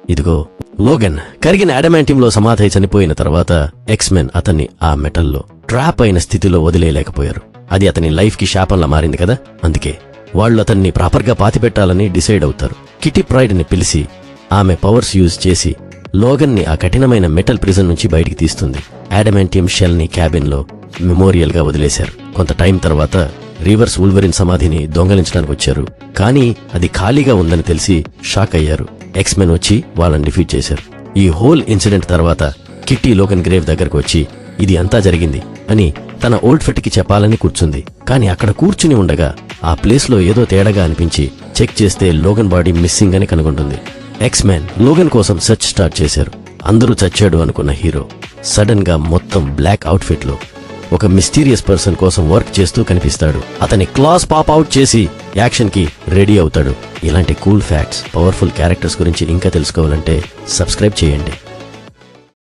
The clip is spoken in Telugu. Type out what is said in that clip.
ఇదిగో లోగన్ కరిగిన అడమాంటియం లో సమాధి చనిపోయిన తర్వాత ఎక్స్మెన్ అతన్ని ఆ మెటల్లో ట్రాప్ అయిన స్థితిలో వదిలేయలేకపోయారు. అది అతని లైఫ్ కి శాపంలా మారింది కదా. అందుకే వాళ్లు అతన్ని ప్రాపర్ గా పాతిపెట్టాలని డిసైడ్ అవుతారు. కిటీ ప్రైడ్ ని పిలిచి ఆమె పవర్స్ యూజ్ చేసి లోగన్ ని ఆ కఠినమైన మెటల్ ప్రిజన్ నుంచి బయటికి తీస్తుంది. అడమాంటియం షెల్ ని క్యాబిన్ లో మెమోరియల్ గా వదిలేశారు. కొంత టైం తర్వాత రివర్స్ వూల్వరిన్ సమాధిని దొంగలించడానికి వచ్చారు. కానీ అది ఖాళీగా ఉందని తెలిసి షాక్ అయ్యారు. ఎక్స్మెన్ వచ్చి వాళ్ళని డిఫీట్ చేశారు. ఈ హోల్ ఇన్సిడెంట్ తర్వాత కిట్టి లోగన్ గ్రేవ్ దగ్గరకు వచ్చి ఇది అంతా జరిగింది అని తన ఓల్డ్ ఫిట్ కి చెప్పాలని కూర్చుంది. కానీ అక్కడ కూర్చుని ఉండగా ఆ ప్లేస్ లో ఏదో తేడాగా అనిపించి చెక్ చేస్తే లోగన్ బాడీ మిస్సింగ్ అని కనుగొంటుంది. ఎక్స్మెన్ లోగన్ కోసం సెర్చ్ స్టార్ట్ చేశారు. అందరూ చచ్చాడు అనుకున్న హీరో సడన్ గా మొత్తం బ్లాక్ అవుట్ఫిట్ లో ఒక మిస్టీరియస్ పర్సన్ కోసం వర్క్ చేస్తూ కనిపిస్తాడు. అతని క్లాస్ పాప్ అవుట్ చేసి యాక్షన్ కి రెడీ అవుతాడు. ఇలాంటి కూల్ ఫ్యాక్ట్స్, పవర్ఫుల్ క్యారెక్టర్స్ గురించి ఇంకా తెలుసుకోవాలంటే సబ్స్క్రైబ్ చేయండి.